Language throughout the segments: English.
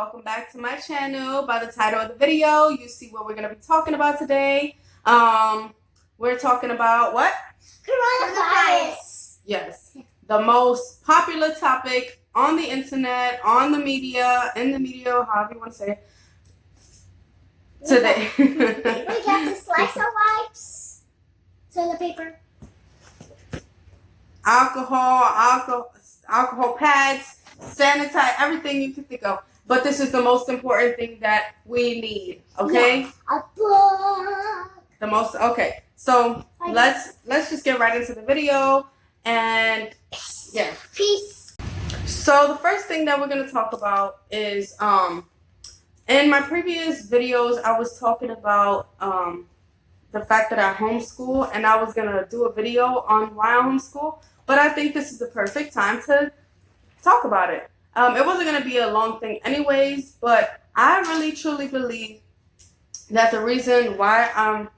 welcome back to my channel. By the title of the video, you see what we're going to be talking about today. We're talking about what? Coronavirus. Yes, the most popular topic on the internet, on the media, in the media, however you want to say it, today. We got the slicer wipes, toilet paper, alcohol pads, sanitize, everything you can think of. But this is the most important thing that we need, okay? Yeah, a book. The most, okay. So let's just get right into the video and yeah. Peace. So the first thing that we're gonna talk about is in my previous videos I was talking about the fact that I homeschool, and I was gonna do a video on why I homeschool, but I think this is the perfect time to talk about it. It wasn't going to be a long thing anyways, but I really truly believe that the reason why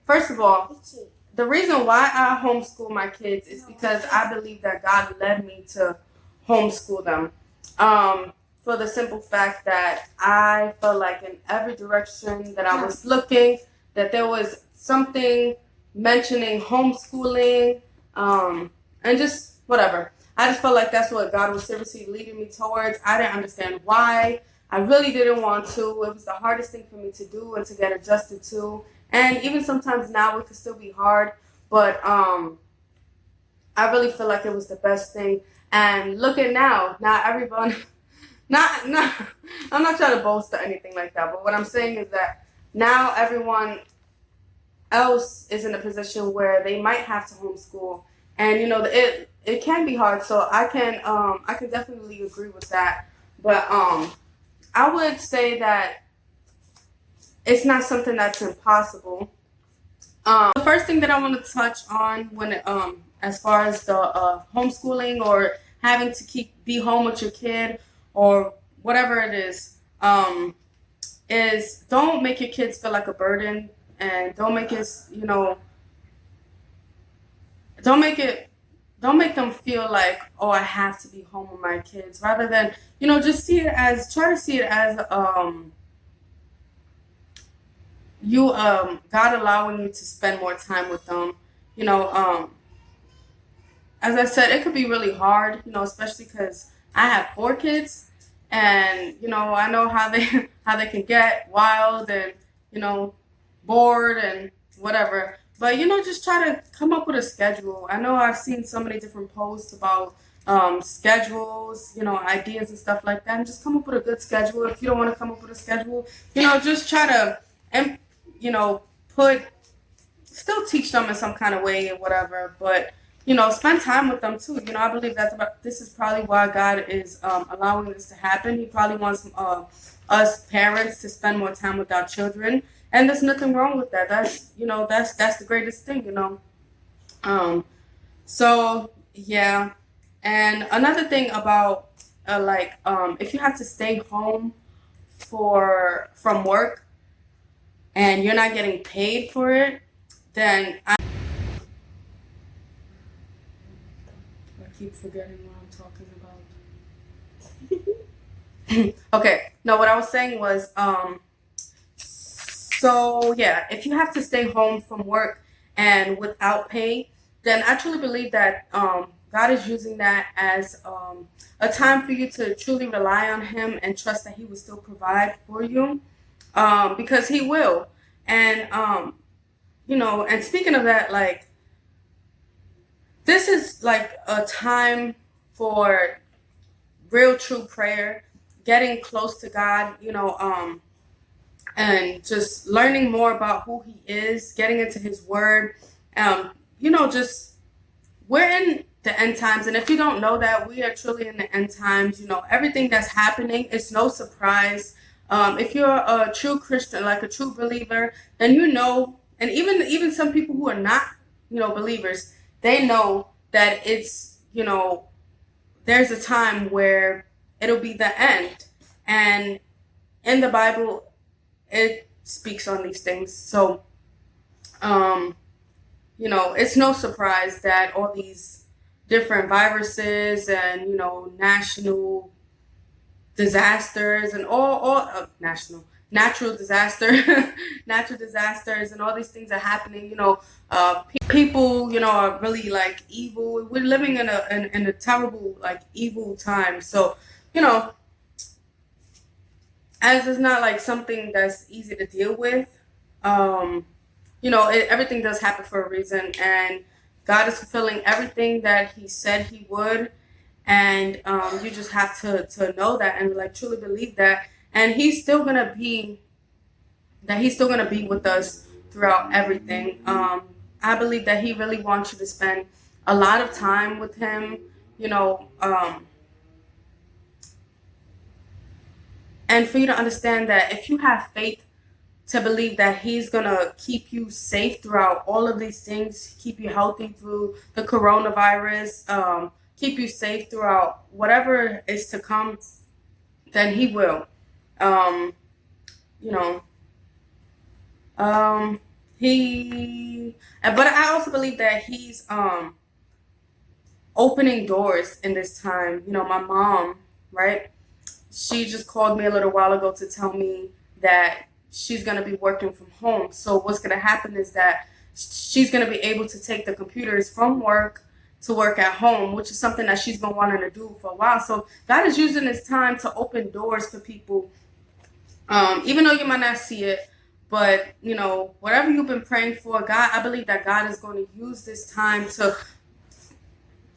first of all, the reason why I homeschool my kids is because I believe that God led me to homeschool them. For the simple fact that I felt like in every direction that I was looking, that there was something mentioning homeschooling, and just whatever. I just felt like that's what God was seriously leading me towards. I didn't understand why. I really didn't want to. It was the hardest thing for me to do and to get adjusted to. And even sometimes now it could still be hard, but I really feel like it was the best thing. And look at now everyone, I'm not trying to boast or anything like that, but what I'm saying is that now everyone else is in a position where they might have to homeschool, and it can be hard. So I can definitely agree with that, but I would say that it's not something that's impossible. The first thing that I want to touch on when as far as the homeschooling or having to be home with your kid or whatever it is don't make your kids feel like a burden. And don't make them feel like, oh, I have to be home with my kids. Rather than, just try to see it as God allowing you to spend more time with them. As I said, it could be really hard, especially because I have 4 kids, and I know how they can get wild and bored and whatever, but just try to come up with a schedule. I know I've seen so many different posts about schedules, ideas and stuff like that, and just come up with a good schedule. If you don't want to come up with a schedule, just try to and still teach them in some kind of way and whatever, but spend time with them too. I believe this is probably why God is allowing this to happen. He probably wants us parents to spend more time with our children. And there's nothing wrong with that. That's the greatest thing, So yeah. And another thing about if you have to stay home from work and you're not getting paid for it, then I keep forgetting what I'm talking about. Okay. No, what I was saying was so yeah, if you have to stay home from work and without pay, then I truly believe that God is using that as a time for you to truly rely on Him and trust that He will still provide for you, because He will. And and speaking of that, this is like a time for real true prayer, getting close to God, and just learning more about who He is, getting into His Word. Just we're in the end times, and if you don't know that, we are truly in the end times. Everything that's happening is no surprise. If you're a true Christian, like a true believer, then and even some people who are not, believers, they know that it's, there's a time where it'll be the end, and in the Bible, it speaks on these things. So, it's no surprise that all these different viruses and, you know, national disasters and all natural disaster natural disasters and all these things are happening, you know. People, you know, are really like evil. We're living in a terrible, like, evil time. So, you know, as it's not like something that's easy to deal with, um you know, everything does happen for a reason, and God is fulfilling everything that He said He would. And you just have to know that and like truly believe that, and He's still gonna be with us throughout everything. I believe that He really wants you to spend a lot of time with Him, you know, and for you to understand that if you have faith to believe that He's gonna keep you safe throughout all of these things, keep you healthy through the coronavirus, keep you safe throughout whatever is to come, then He will. Um, you know, but I also believe that He's opening doors in this time. You know, my mom, right? She just called me a little while ago to tell me that she's going to be working from home. So what's going to happen is that she's going to be able to take the computers from work to work at home, which is something that she's been wanting to do for a while. So God is using this time to open doors for people, even though you might not see it. But, you know, whatever you've been praying for, God, I believe that God is going to use this time to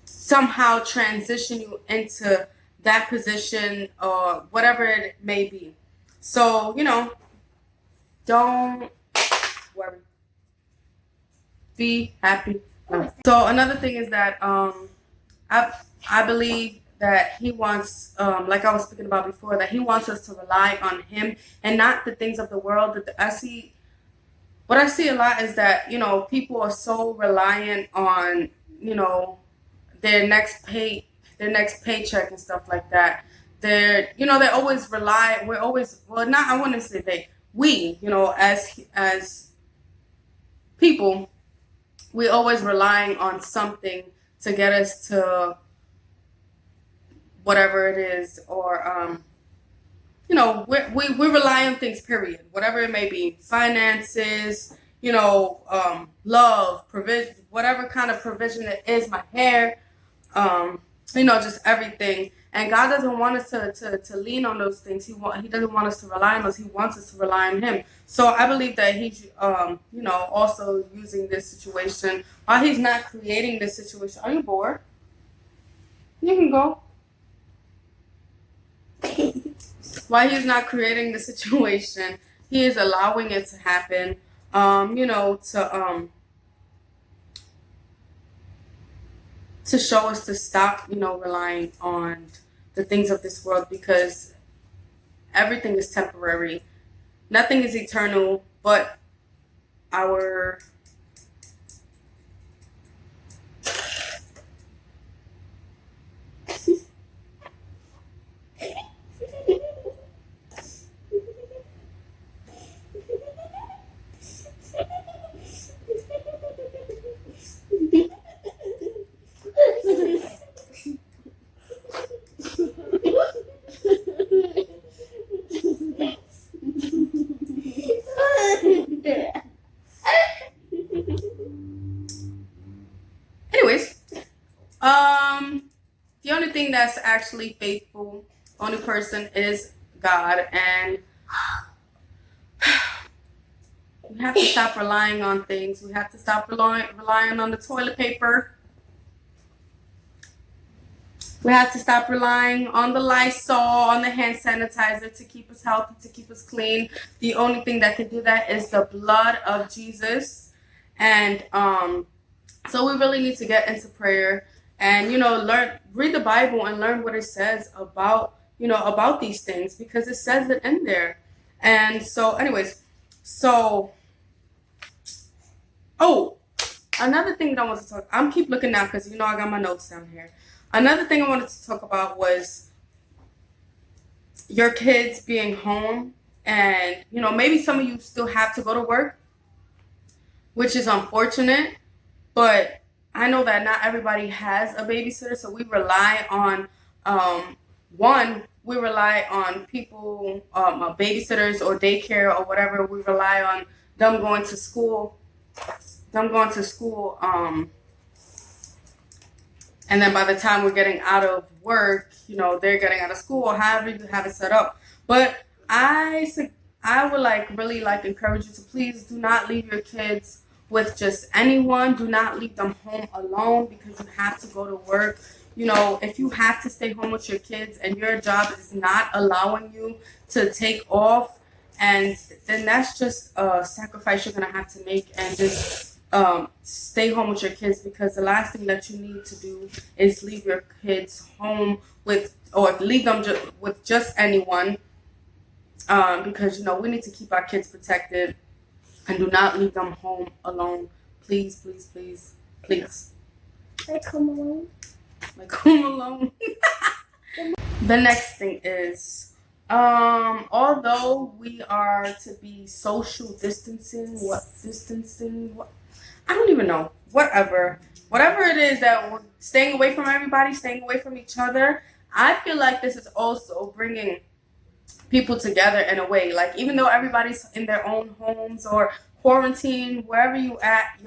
somehow transition you into that position or whatever it may be. So, you know, don't worry. Be happy. So another thing is that I believe that He wants, like I was speaking about before, that He wants us to rely on Him and not the things of the world. What I see a lot is that, you know, people are so reliant on, you know, their next paycheck and stuff like that. They always rely. We're always, well, not, I want to say we, you know, as people, we always relying on something to get us to whatever it is, or you know, we rely on things, period, whatever it may be, finances, you know, love, provision, whatever kind of provision it is, my hair, you know, just everything. And God doesn't want us to lean on those things. He doesn't want us to rely on those. He wants us to rely on Him. So I believe that He's, you know, also using this situation while He's not creating this situation. Are you bored? You can go. While He's not creating the situation, He is allowing it to happen. You know, to show us to stop, you know, relying on the things of this world, because everything is temporary. Nothing is eternal but our anyways, the only thing that's actually faithful, only person is God, and we have to stop relying on things. We have to stop relying on the toilet paper. We have to stop relying on the Lysol, on the hand sanitizer to keep us healthy, to keep us clean. The only thing that can do that is the blood of Jesus. And so we really need to get into prayer and, you know, read the Bible and learn what it says about, you know, about these things, because it says it in there. And so, anyways, another thing that I want to talk, I'm keep looking now because, you know, I got my notes down here. Another thing I wanted to talk about was your kids being home, and, you know, maybe some of you still have to go to work, which is unfortunate, but I know that not everybody has a babysitter, so we rely on one. We rely on people, babysitters or daycare or whatever. We rely on them going to school. Them going to school. And then by the time we're getting out of work, they're getting out of school, however you have it set up. But I would really encourage you to please do not leave your kids with just anyone. Do not leave them home alone because you have to go to work. If you have to stay home with your kids and your job is not allowing you to take off, and then that's just a sacrifice you're gonna have to make, and just stay home with your kids, because the last thing that you need to do is leave your kids home or leave them with just anyone, because we need to keep our kids protected, and do not leave them home alone. Please, please, please, please. Like Home Alone. Like Home Alone. The next thing is, although we are to be social distancing, I don't even know. Whatever it is that we're staying away from everybody, staying away from each other, I feel like this is also bringing people together in a way. Like, even though everybody's in their own homes or quarantine, wherever you're at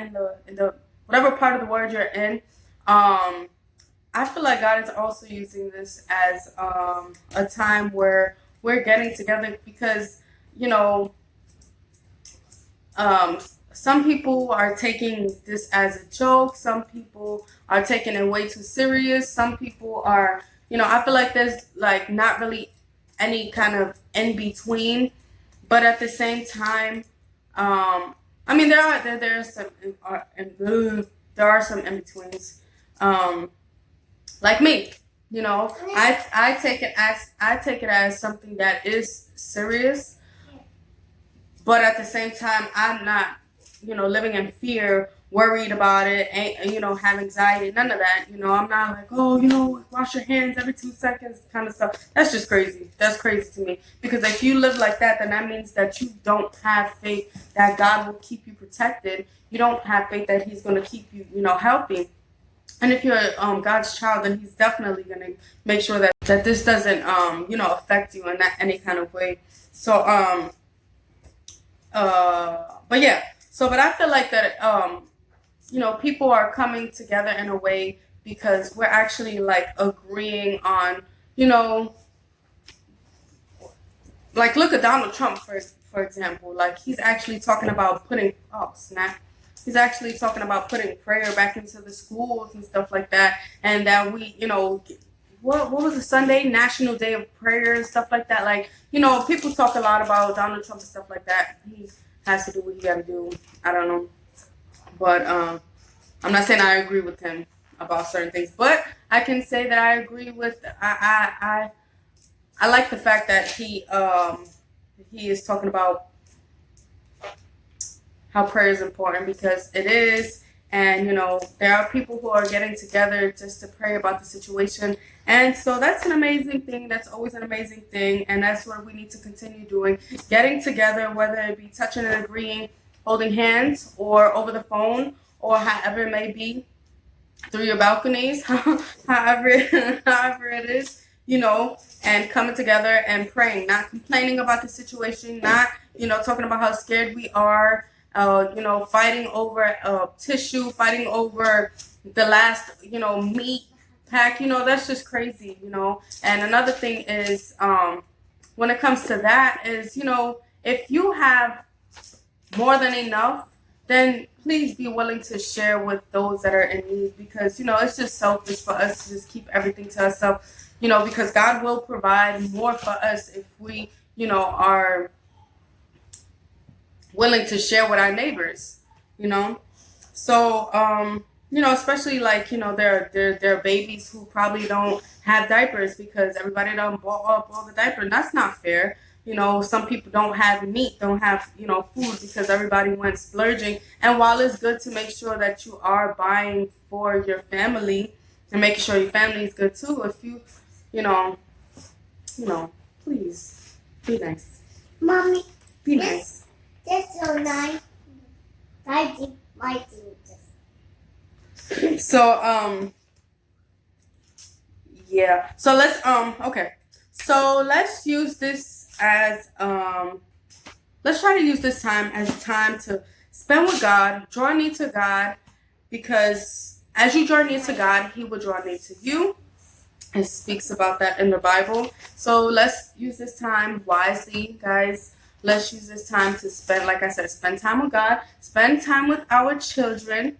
in the whatever part of the world you're in, I feel like God is also using this as a time where we're getting together, because some people are taking this as a joke. Some people are taking it way too serious. Some people are, I feel like there's not really any kind of in between. But at the same time, I mean, there are some in betweens. Like me, I take it as something that is serious, but at the same time, I'm not, living in fear, worried about it, and have anxiety, none of that. I'm not like, oh, wash your hands every 2 seconds, kind of stuff. That's just crazy. That's crazy to me, because if you live like that, then that means that you don't have faith that God will keep you protected. You don't have faith that He's going to keep you, healthy. And if you're God's child, then He's definitely going to make sure that this doesn't, affect you in any kind of way. So, but yeah. So, but I feel like that, people are coming together in a way because we're actually agreeing on, look at Donald Trump, for example. He's actually talking about He's actually talking about putting prayer back into the schools and stuff like that. And that we, what was the Sunday? National Day of Prayer and stuff like that. People talk a lot about Donald Trump and stuff like that. He has to do what he got to do. I don't know. But I'm not saying I agree with him about certain things. But I can say that I agree with, I like the fact that he is talking about how prayer is important, because it is. And, there are people who are getting together just to pray about the situation. And so that's an amazing thing. That's always an amazing thing. And that's what we need to continue doing. Getting together, whether it be touching and agreeing, holding hands, or over the phone, or however it may be, through your balconies, however it is, and coming together and praying, not complaining about the situation, not, talking about how scared we are, fighting over tissue, fighting over the last, meat pack, that's just crazy, And another thing is, when it comes to that is, if you have more than enough, then please be willing to share with those that are in need, because, it's just selfish for us to just keep everything to ourselves, because God will provide more for us if we, are willing to share with our neighbors, So, especially there are babies who probably don't have diapers because everybody done bought up all the diapers. That's not fair. Some people don't have meat, don't have, food because everybody went splurging. And while it's good to make sure that you are buying for your family and making sure your family is good too, if you, please be nice. Mommy, be nice. That's so nice. I did my thing. So yeah. So let's okay. So let's use this as let's try to use this time as a time to spend with God, draw near to God, because as you draw near to God, He will draw near to you. It speaks about that in the Bible. So let's use this time wisely, guys. Let's use this time to spend, like I said, spend time with God, spend time with our children,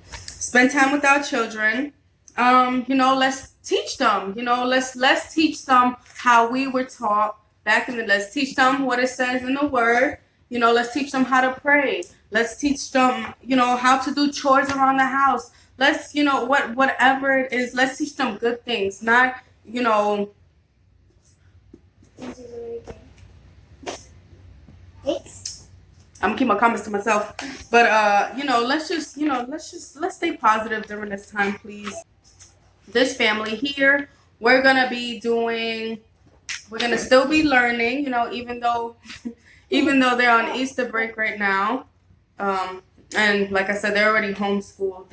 spend time with our children. Let's teach them. Let's teach them how we were taught back in the. Let's teach them what it says in the Word. Let's teach them how to pray. Let's teach them, how to do chores around the house. Let's, whatever it is. Let's teach them good things, not, I'm gonna keep my comments to myself. But let's stay positive during this time, please. This family here, we're gonna still be learning, even though they're on Easter break right now. And like I said, they're already homeschooled.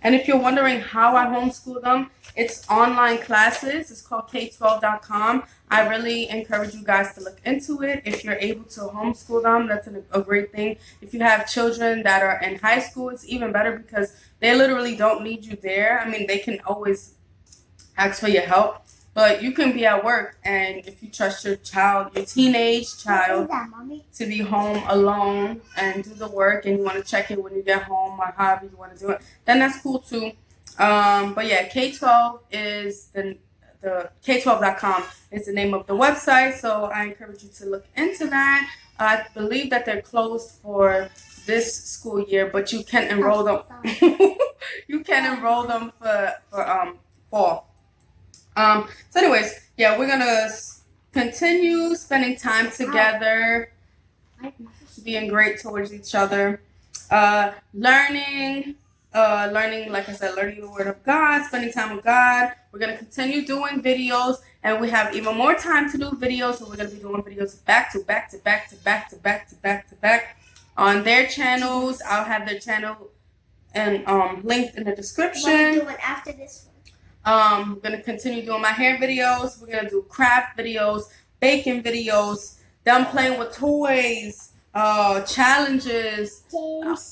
And if you're wondering how I homeschool them, it's online classes. It's called K12.com. I really encourage you guys to look into it. If you're able to homeschool them, that's a great thing. If you have children that are in high school, it's even better because they literally don't need you there. I mean, they can always ask for your help, but you can be at work, and if you trust your teenage child, to be home alone and do the work, and you want to check it when you get home or however you want to do it, then that's cool too. But yeah, K12 is the K12.com is the name of the website, so I encourage you to look into that. I believe that they're closed for this school year, but you can enroll them. You can enroll them for fall. So anyways, yeah, we're gonna continue spending time together, being great towards each other, learning, like I said, learning the Word of God, spending time with God. We're gonna continue doing videos, and we have even more time to do videos. So we're gonna be doing videos back to back to back to back to back to back to back on their channels. I'll have their channel and linked in the description. What are you doing after this one? I'm gonna continue doing my hair videos. We're gonna do craft videos, baking videos, them playing with toys, challenges,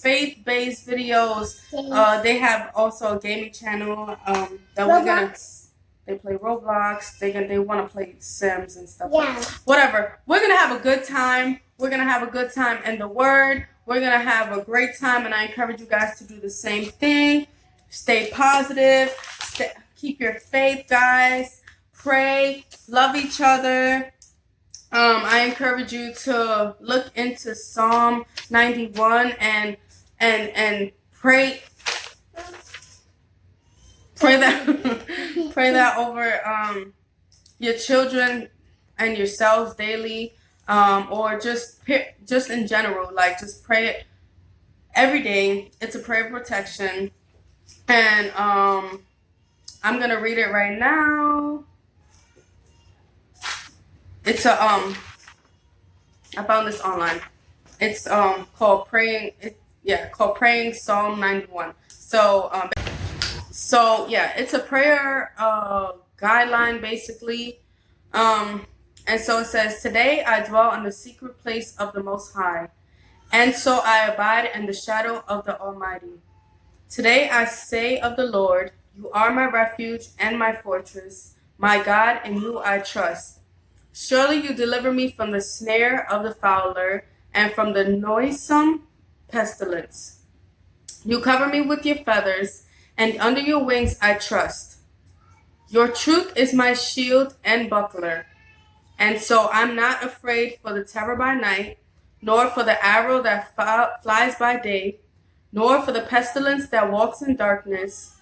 faith-based videos. They have also a gaming channel that we're gonna. They play Roblox. They want to play Sims and stuff. Yeah. Whatever. We're gonna have a good time. We're gonna have a good time in the Word. We're gonna have a great time, and I encourage you guys to do the same thing. Stay positive. Keep your faith, guys. Pray. Love each other. I encourage you to look into Psalm 91 and pray. Pray that over your children and yourselves daily, or just in general. Like, just pray it every day. It's a prayer of protection, and I'm gonna read it right now. It's I found this online. It's called praying. Called praying Psalm 91. So yeah, it's a prayer guideline basically. And so it says, "Today I dwell in the secret place of the Most High, and so I abide in the shadow of the Almighty. Today I say of the Lord, you are my refuge and my fortress, my God, in you I trust. Surely you deliver me from the snare of the fowler and from the noisome pestilence. You cover me with your feathers, and under your wings I trust. Your truth is my shield and buckler, and so I'm not afraid for the terror by night, nor for the arrow that flies by day, nor for the pestilence that walks in darkness,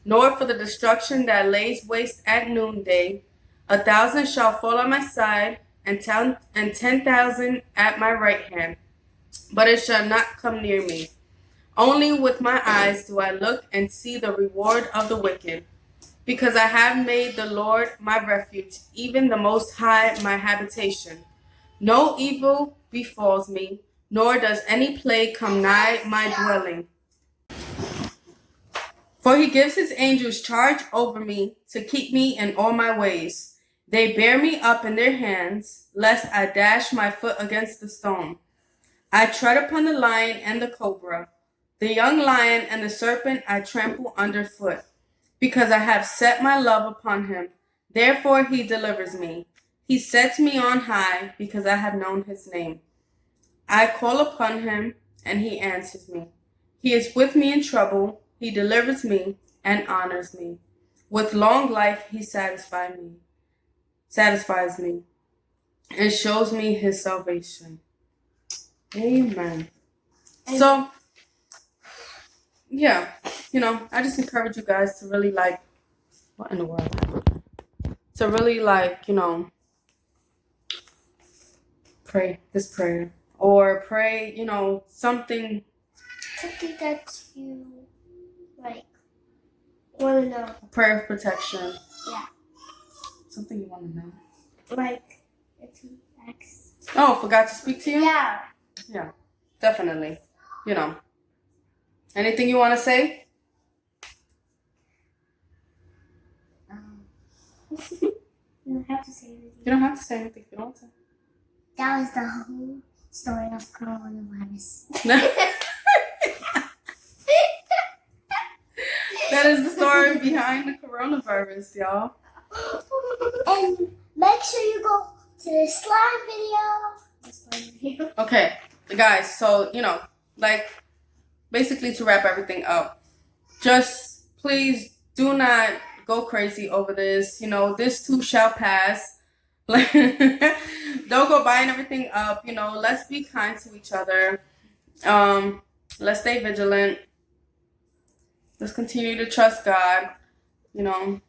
nor for the destruction that lays waste at noonday. 1,000 shall fall on my side, and 10,000 at my right hand, but it shall not come near me. Only with my eyes do I look and see the reward of the wicked, because I have made the Lord my refuge, even the Most High my habitation. No evil befalls me, nor does any plague come nigh my dwelling. For he gives his angels charge over me to keep me in all my ways. They bear me up in their hands, lest I dash my foot against the stone. I tread upon the lion and the cobra, the young lion and the serpent I trample underfoot, because I have set my love upon him. Therefore he delivers me. He sets me on high, because I have known his name. I call upon him, and he answers me. He is with me in trouble. He delivers me and honors me. With long life he satisfies me, and shows me his salvation. Amen. So, yeah, I just encourage you guys to really what in the world? To really pray this prayer. Or pray, something that you want to know. Prayer of protection. Yeah. Something you want to know. If you ask. Oh, forgot to speak to you? Yeah. Yeah, definitely. Anything you want to say? You don't have to say anything. You don't have to say anything if you don't want to. That was the whole story of coronavirus. That is the story behind the coronavirus, y'all. And make sure you go to the slime video. Okay, guys, so, basically to wrap everything up, just please do not go crazy over this. This too shall pass. Don't go buying everything up. Let's be kind to each other. Let's stay vigilant. Let's continue to trust God. Not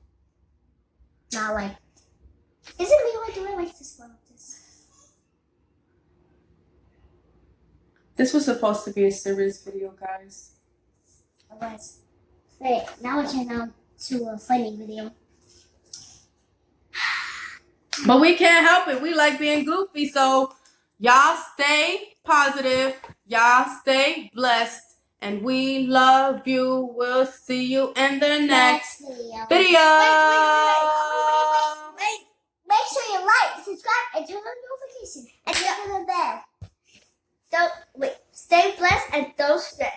is it me doing this one? This was supposed to be a serious video, guys. It was. Wait, now we can on to a funny video. But we can't help it. We like being goofy. So y'all stay positive. Y'all stay blessed. And we love you. We'll see you in the next video. Wait. Make sure you like, subscribe, and turn on notifications. And turn on the bell. Stay blessed and don't stress.